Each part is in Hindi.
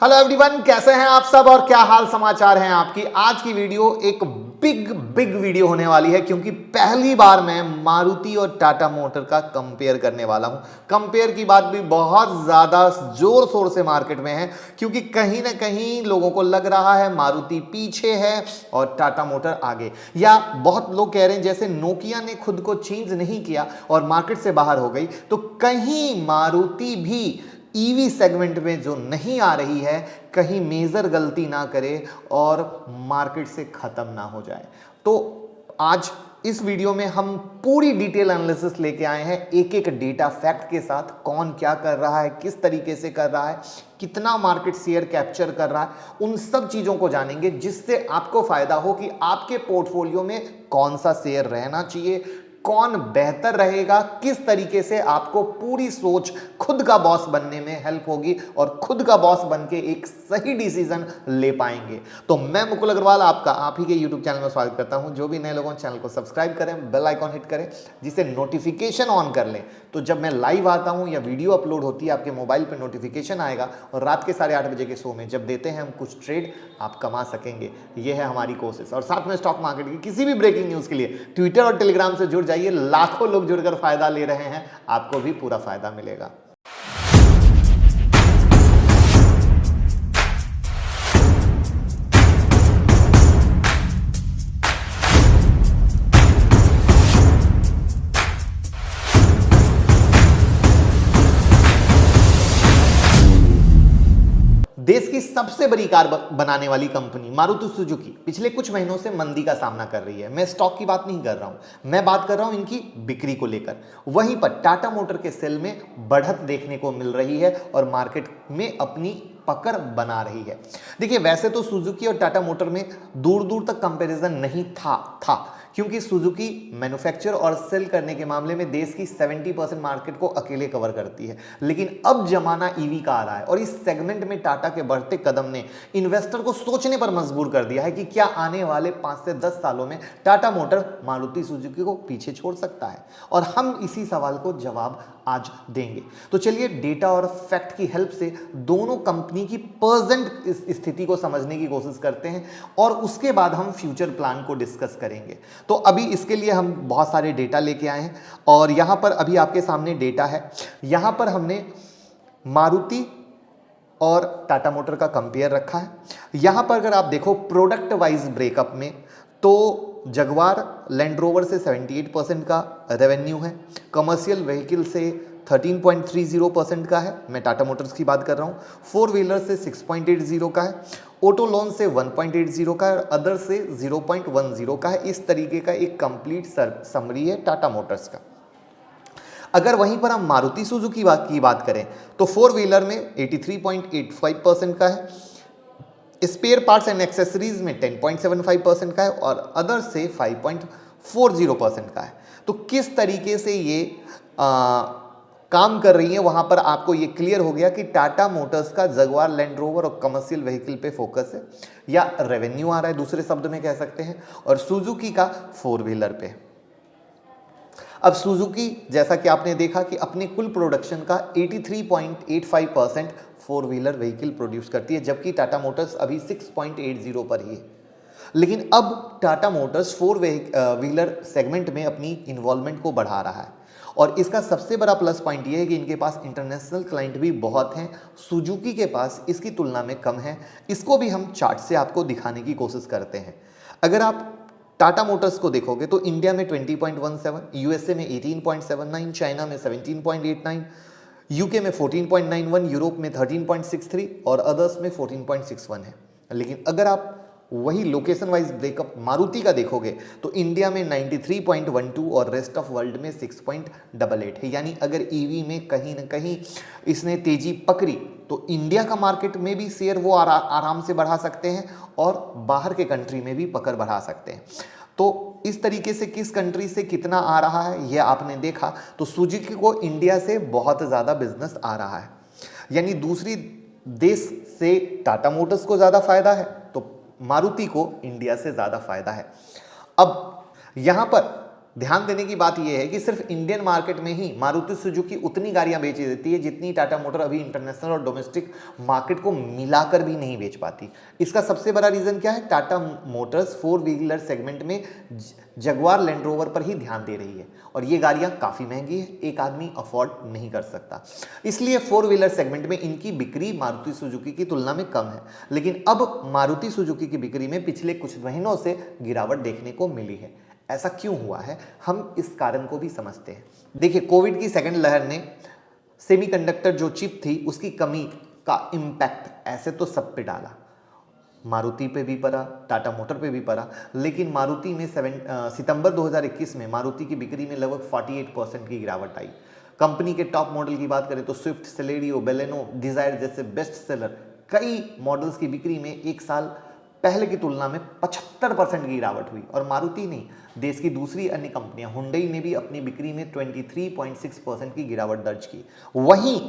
हेलो एवरीवन, कैसे हैं आप सब और क्या हाल समाचार हैं आपकी। आज की वीडियो एक बिग वीडियो होने वाली है क्योंकि पहली बार मैं मारुति और टाटा मोटर का कंपेयर करने वाला हूं। कंपेयर की बात भी बहुत ज्यादा जोर शोर से मार्केट में है क्योंकि कहीं ना कहीं लोगों को लग रहा है मारुति पीछे है और टाटा मोटर आगे, या बहुत लोग कह रहे हैं जैसे नोकिया ने खुद को चेंज नहीं किया और मार्केट से बाहर हो गई, तो कहीं मारुति भी ईवी सेगमेंट में जो नहीं आ रही है कहीं मेजर गलती ना करे और मार्केट से खत्म ना हो जाए। तो आज इस वीडियो में हम पूरी डिटेल एनालिसिस लेके आए हैं, एक एक डेटा फैक्ट के साथ, कौन क्या कर रहा है, किस तरीके से कर रहा है, कितना मार्केट शेयर कैप्चर कर रहा है, उन सब चीजों को जानेंगे जिससे आपको फायदा हो कि आपके पोर्टफोलियो में कौन सा शेयर रहना चाहिए, कौन बेहतर रहेगा, किस तरीके से आपको पूरी सोच खुद का बॉस बनने में हेल्प होगी और खुद का बॉस बन के एक सही डिसीजन ले पाएंगे। तो मैं मुकुल अग्रवाल आपका आप ही के यूट्यूब चैनल में स्वागत करता हूं। जो भी नए लोगों चैनल को सब्सक्राइब करें, बेल आइकॉन हिट करें जिसे नोटिफिकेशन ऑन कर लें, तो जब मैं लाइव आता हूं या वीडियो अपलोड होती है आपके मोबाइल पर नोटिफिकेशन आएगा और रात के 8:30 बजे के शो में जब देते हैं हम कुछ ट्रेड, आप कमा सकेंगे। यह है हमारी कोशिश। और साथ में स्टॉक मार्केट की किसी भी ब्रेकिंग न्यूज के लिए ट्विटर और टेलीग्राम से जुड़ जाइए। लाखों लोग जुड़कर फायदा ले रहे हैं, आपको भी पूरा फायदा मिलेगा। देश की सबसे बड़ी कार बनाने वाली कंपनी मारुति सुजुकी पिछले कुछ महीनों से मंदी का सामना कर रही है। मैं स्टॉक की बात नहीं कर रहा हूं, मैं बात कर रहा हूं इनकी बिक्री को लेकर। वहीं पर टाटा मोटर के सेल में बढ़त देखने को मिल रही है और मार्केट में अपनी पकड़ बना रही है। देखिए, वैसे तो सुजुकी और टाटा मोटर में दूर दूर तक कंपैरिजन नहीं था क्योंकि सुजुकी मैन्युफैक्चर और सेल करने के मामले में देश की 70% मार्केट को अकेले कवर करती है। लेकिन अब जमाना ईवी का आ रहा है और इस सेगमेंट में टाटा के बढ़ते कदम ने इन्वेस्टर को सोचने पर मजबूर कर दिया है कि क्या आने वाले 5 से 10 सालों में टाटा मोटर मारुति सुजुकी को पीछे छोड़ सकता है। और हम इसी सवाल को जवाब आज देंगे। तो चलिए डेटा और फैक्ट की हेल्प से दोनों कंपनी की प्रेजेंट स्थिति को समझने की कोशिश करते हैं और उसके बाद हम फ्यूचर प्लान को डिस्कस करेंगे। तो अभी इसके लिए हम बहुत सारे डेटा लेके आए हैं और यहां पर अभी आपके सामने डेटा है। यहां पर हमने मारुति और टाटा मोटर का कंपेयर रखा है। यहां पर अगर आप देखो प्रोडक्ट वाइज ब्रेकअप में, तो जगवार लैंड रोवर से 78% का रेवेन्यू है, कमर्शियल व्हीकल से 13.30% का है, मैं टाटा मोटर्स की बात कर रहा हूँ, फोर व्हीलर से 6.80 का है, ऑटो लोन से 1.80 का है और अदर से 0.10 का है। इस तरीके का एक कंप्लीट समरी है टाटा मोटर्स का। अगर वहीं पर हम मारुति सुजुकी की बात करें तो फोर व्हीलर में 83.85% का है, स्पेयर पार्ट्स एंड एक्सेसरीज में 10.75% का है और अदर से 5.40% का है। तो किस तरीके से ये काम कर रही है वहां पर आपको ये क्लियर हो गया कि टाटा मोटर्स का जगुआर लैंड रोवर और कमर्शियल व्हीकल पे फोकस है या रेवेन्यू आ रहा है दूसरे शब्द में कह सकते हैं, और सुजुकी का फोर व्हीलर पे। अब सुजुकी जैसा कि आपने देखा कि अपने कुल प्रोडक्शन का 83.85% फोर व्हीलर व्हीकल प्रोड्यूस करती है, जबकि टाटा मोटर्स अभी 6.80 पर ही है। लेकिन अब Tata Motors four wheeler segment में अपनी इन्वॉल्वमेंट को बढ़ा रहा है और इसका सबसे बड़ा प्लस पॉइंट ये है कि इनके पास इंटरनेशनल क्लाइंट भी बहुत हैं। सुजुकी के पास इसकी तुलना में कम है। इसको भी हम चार्ट से आपको दिखाने की कोशिश करते हैं। अगर आप टाटा मोटर्स को देखोगे तो इंडिया में 20.17, यूएसए में 18.79, चाइना में 17.89, यूके में 14.91, यूरोप में 13.63 और अदर्स में 14.61 है। लेकिन अगर आप वही लोकेशन वाइज ब्रेकअप मारुति का देखोगे तो इंडिया में 93.12 और रेस्ट ऑफ वर्ल्ड में 6.88 है। यानी अगर ईवी में कहीं ना कहीं इसने तेजी पकड़ी तो इंडिया का मार्केट में भी शेयर वो आराम से बढ़ा सकते हैं और बाहर के कंट्री में भी पकड़ बढ़ा सकते हैं। तो इस तरीके से किस कंट्री से कितना आ रहा है यह आपने देखा, तो सुजुकी को इंडिया से बहुत ज़्यादा बिजनेस आ रहा है, यानी दूसरी देश से टाटा मोटर्स को ज़्यादा फायदा है तो मारुति को इंडिया से ज़्यादा फायदा है। अब यहाँ पर ध्यान देने की बात यह है कि सिर्फ इंडियन मार्केट में ही मारुति सुजुकी उतनी गाड़ियां बेच देती है जितनी टाटा मोटर अभी इंटरनेशनल और डोमेस्टिक मार्केट को मिलाकर भी नहीं बेच पाती। इसका सबसे बड़ा रीजन क्या है? Tata Motors four wheeler segment में जगुआर लैंड रोवर पर ही ध्यान दे रही है और ये गाड़ियां काफी महंगी है, एक आदमी अफोर्ड नहीं कर सकता। इसलिए फोर व्हीलर सेगमेंट में इनकी बिक्री मारुति सुजुकी की तुलना में कम है। लेकिन अब मारुति सुजुकी की बिक्री में पिछले कुछ महीनों से गिरावट देखने को मिली है। ऐसा क्यों हुआ है, हम इस कारण को भी समझते हैं। देखिए, कोविड की सेकंड लहर ने सेमीकंडक्टर जो चिप थी उसकी कमी का इम्पैक्ट ऐसे तो सब पे डाला, मारुति पे भी पड़ा, टाटा मोटर पे भी पड़ा। लेकिन मारुति में सितंबर 2021 में मारुति की बिक्री में लगभग 48% की गिरावट आई। कंपनी के टॉप मॉडल की बात करें तो स्विफ्ट, सेलेरियो, बेलेनो, डिजायर जैसे बेस्ट सेलर कई मॉडल्स की बिक्री में एक साल पहले की तुलना में 75% की गिरावट हुई। और मारुति नहीं, देश की दूसरी अन्य कंपनियां हुंडई ने भी अपनी बिक्री में 23.6% की गिरावट दर्ज की। वहीं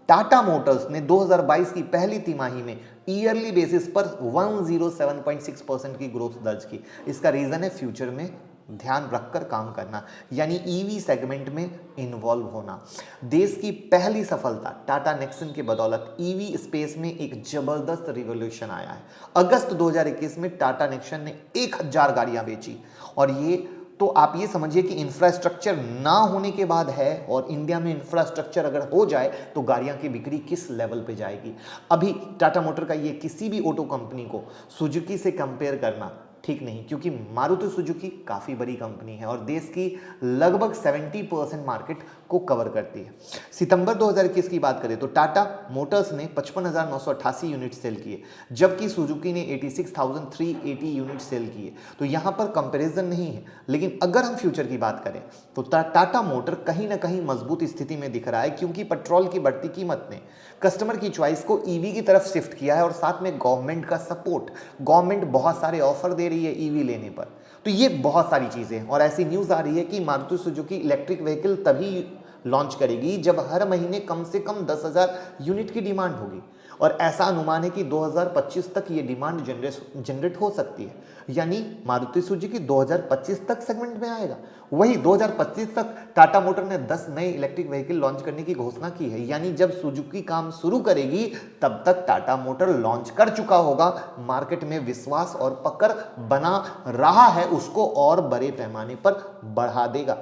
टाटा मोटर्स ने 2022 की पहली तिमाही में ईयरली बेसिस पर 107.6% की ग्रोथ दर्ज की। इसका रीजन है फ्यूचर में ध्यान रखकर काम करना, यानी ईवी सेगमेंट में इन्वॉल्व होना। देश की पहली सफलता टाटा नेक्सन के बदौलत ईवी स्पेस में एक जबरदस्त रिवॉल्यूशन आया है। अगस्त 2021 में टाटा नेक्सन ने 1000 गाड़ियां बेची और ये तो आप ये समझिए कि इंफ्रास्ट्रक्चर ना होने के बाद है, और इंडिया में इंफ्रास्ट्रक्चर अगर हो जाए तो गाड़ियां की बिक्री किस लेवल पे जाएगी। अभी टाटा मोटर का ये किसी भी ऑटो कंपनी को सुजुकी से कंपेयर करना ठीक नहीं, क्योंकि मारुति सुजुकी काफ़ी बड़ी कंपनी है और देश की लगभग 70% मार्केट को कवर करती है। सितंबर 2021 की बात करें तो टाटा मोटर्स ने 55,988 यूनिट सेल किए, जबकि सुजुकी ने 86,380 यूनिट सेल किए। तो यहाँ पर कंपैरिजन नहीं है। लेकिन अगर हम फ्यूचर की बात करें तो टाटा मोटर कहीं ना कहीं मजबूत स्थिति में दिख रहा है, क्योंकि पेट्रोल की बढ़ती कीमत ने कस्टमर की चॉइस को ईवी की तरफ शिफ्ट किया है और साथ में गवर्नमेंट का सपोर्ट, गवर्नमेंट बहुत सारे ऑफर दे रही है ईवी लेने पर। तो ये बहुत सारी चीजें हैं और ऐसी न्यूज आ रही है कि मारुति सुजुकी इलेक्ट्रिक व्हीकल तभी लॉन्च करेगी जब हर महीने कम से कम 10,000 यूनिट की डिमांड होगी, और ऐसा अनुमान है कि 2025 तक ये डिमांड जनरेट हो सकती है, यानी मारुति सुजुकी 2025 तक सेगमेंट में आएगा। वही 2025 तक टाटा मोटर ने 10 नए इलेक्ट्रिक व्हीकल लॉन्च करने की घोषणा की है, यानी जब सुजुकी काम शुरू करेगी तब तक टाटा मोटर लॉन्च कर चुका होगा। मार्केट में विश्वास और पकड़ बना रहा है, उसको और बड़े पैमाने पर बढ़ा देगा,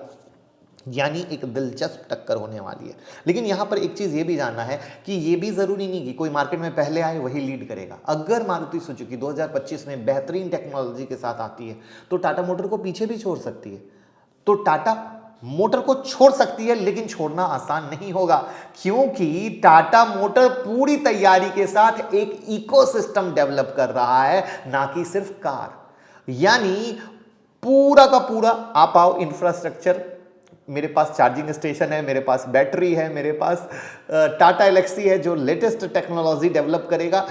यानी एक दिलचस्प टक्कर होने वाली है। लेकिन यहां पर एक चीज ये भी जानना है कि ये भी जरूरी नहीं कि कोई मार्केट में पहले आए वही लीड करेगा। अगर मारुति सुजुकी 2025 में बेहतरीन टेक्नोलॉजी के साथ आती है तो टाटा मोटर को पीछे भी छोड़ सकती है। तो टाटा मोटर को छोड़ सकती है, लेकिन छोड़ना आसान नहीं होगा, क्योंकि टाटा मोटर पूरी तैयारी के साथ एक इकोसिस्टम डेवलप कर रहा है, ना कि सिर्फ कार। यानी पूरा का पूरा आप आओ इंफ्रास्ट्रक्चर, मेरे पास चार्जिंग स्टेशन है, मेरे पास बैटरी है, मेरे पास टाटा एलेक्सी है जो लेटेस्ट टेक्नोलॉजी डेवलप करेगा।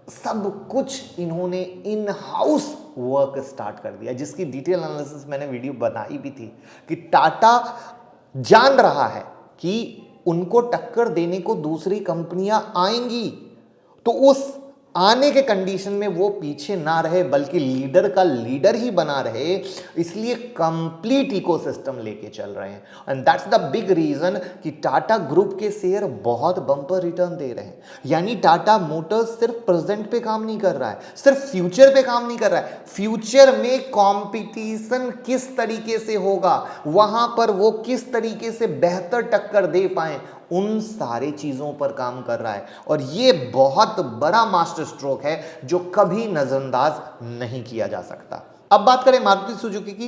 सब कुछ इन्होंने इन हाउस वर्क स्टार्ट कर दिया, जिसकी डिटेल एनालिसिस मैंने वीडियो बनाई भी थी कि टाटा जान रहा है कि उनको टक्कर देने को दूसरी कंपनियां आएंगी, तो उस आने के कंडीशन में वो पीछे ना रहे बल्कि लीडर का लीडर ही बना रहे, इसलिए कंप्लीट इकोसिस्टम लेके चल रहे हैं। And that's the big reason कि टाटा ग्रुप के शेयर बहुत बम्पर रिटर्न दे रहे हैं। यानी टाटा मोटर्स सिर्फ प्रेजेंट पे काम नहीं कर रहा है, सिर्फ फ्यूचर पे काम नहीं कर रहा है, फ्यूचर में कंपटीशन किस तरीके से होगा, वहां पर वो किस तरीके से बेहतर टक्कर दे पाए, उन सारे चीजों पर काम कर रहा है। और ये बहुत बड़ा मास्टर स्ट्रोक है जो कभी नजरअंदाज नहीं किया जा सकता। अब बात करें मारुति सुजुकी की,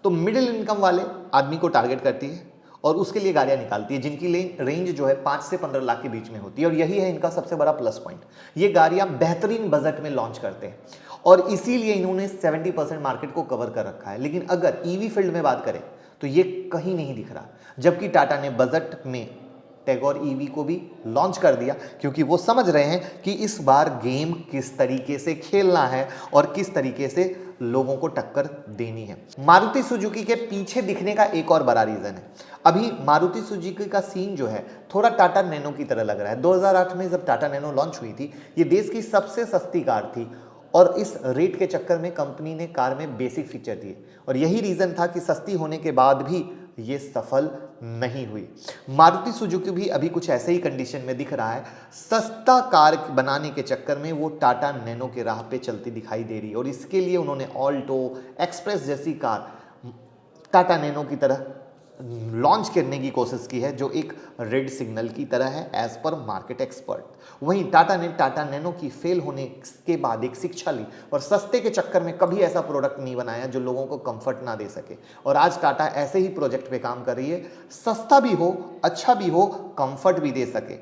तो मिडिल इनकम वाले आदमी को टारगेट करती है और उसके लिए गाड़ियां निकालती है जिनकी रेंज जो है 5 से 15 लाख के बीच में होती है, और यही है इनका सबसे बड़ा प्लस पॉइंट। ये गाड़ियां बेहतरीन बजट में लॉन्च करते हैं और इसीलिए इन्होंने 70% मार्केट को कवर कर रखा है। लेकिन अगर ईवी फील्ड में बात करें तो ये कहीं नहीं दिख रहा, जबकि टाटा ने बजट में टैगोर ईवी को भी लॉन्च कर दिया, क्योंकि वो समझ रहे हैं कि इस बार गेम किस तरीके से खेलना है और किस तरीके से लोगों को टक्कर देनी है। मारुति सुजुकी के पीछे दिखने का एक और बड़ा रीजन है, अभी मारुति सुजुकी का सीन जो है थोड़ा टाटा नैनो की तरह लग रहा है। 2008 में जब टाटा नैनो लॉन्च हुई थी, ये देश की सबसे सस्ती कार थी और इस रेट के चक्कर में कंपनी ने कार में बेसिक फीचर दिए और यही रीज़न था कि सस्ती होने के बाद भी ये सफल नहीं हुई। मारुति सुजुकी भी अभी कुछ ऐसे ही कंडीशन में दिख रहा है। सस्ता कार बनाने के चक्कर में वो टाटा नैनो के राह पे चलती दिखाई दे रही है और इसके लिए उन्होंने ऑल्टो, एक्सप्रेस जैसी कार टाटा नैनो की तरह लॉन्च करने की कोशिश की है जो एक रेड सिग्नल की तरह है एज पर मार्केट एक्सपर्ट। वहीं टाटा ने टाटा नैनो की फेल होने के बाद एक शिक्षा ली और सस्ते के चक्कर में कभी ऐसा प्रोडक्ट नहीं बनाया जो लोगों को कंफर्ट ना दे सके और आज टाटा ऐसे ही प्रोजेक्ट पे काम कर रही है, सस्ता भी हो, अच्छा भी हो, कंफर्ट भी दे सके।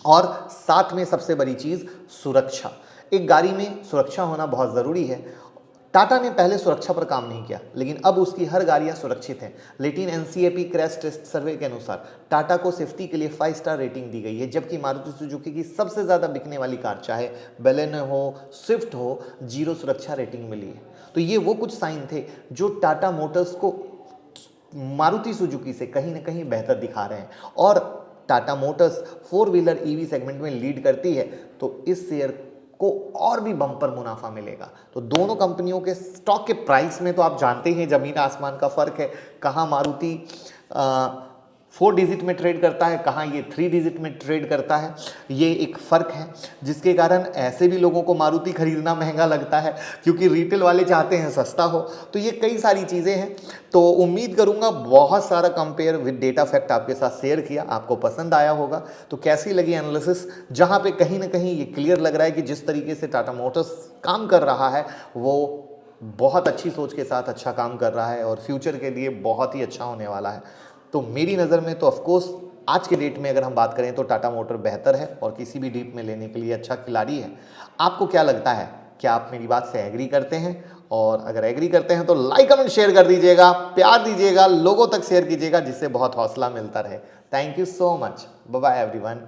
और साथ में सबसे बड़ी चीज़ सुरक्षा। एक गाड़ी में सुरक्षा होना बहुत ज़रूरी है। टाटा ने पहले सुरक्षा पर काम नहीं किया लेकिन अब उसकी हर गाड़ियां सुरक्षित हैं। लेकिन एनसीएपी क्रैश टेस्ट सर्वे के अनुसार टाटा को सेफ्टी के लिए 5 स्टार रेटिंग दी गई है, जबकि मारुति सुजुकी की सबसे ज़्यादा बिकने वाली कार चाहे बेलेनो हो, स्विफ्ट हो, 0 सुरक्षा रेटिंग मिली है। तो ये वो कुछ साइन थे जो टाटा मोटर्स को मारुति सुजुकी से कहीं ना कहीं बेहतर दिखा रहे हैं और Tata Motors 4 wheeler EV segment में लीड करती है तो इस शेयर को और भी बम्पर मुनाफा मिलेगा। तो दोनों कंपनियों के स्टॉक के प्राइस में तो आप जानते ही हैं जमीन आसमान का फर्क है। कहाँ मारुति 4 डिजिट में ट्रेड करता है, कहाँ ये 3 डिजिट में ट्रेड करता है, ये एक फ़र्क है जिसके कारण ऐसे भी लोगों को मारुति खरीदना महंगा लगता है क्योंकि रिटेल वाले चाहते हैं सस्ता हो। तो ये कई सारी चीज़ें हैं। तो उम्मीद करूंगा बहुत सारा कंपेयर विद डेटा फैक्ट आपके साथ शेयर किया, आपको पसंद आया होगा। तो कैसी लगी एनालिसिस, जहाँ पे कहीं ना कहीं ये क्लियर लग रहा है कि जिस तरीके से टाटा मोटर्स काम कर रहा है वो बहुत अच्छी सोच के साथ अच्छा काम कर रहा है और फ्यूचर के लिए बहुत ही अच्छा होने वाला है। तो मेरी नज़र में तो ऑफकोर्स आज के डेट में अगर हम बात करें तो टाटा मोटर बेहतर है और किसी भी डीप में लेने के लिए अच्छा खिलाड़ी है। आपको क्या लगता है, क्या आप मेरी बात से एग्री करते हैं? और अगर एग्री करते हैं तो लाइक कमेंट शेयर कर दीजिएगा, प्यार दीजिएगा, लोगों तक शेयर कीजिएगा जिससे बहुत हौसला मिलता रहे। Thank you so much, bye bye everyone.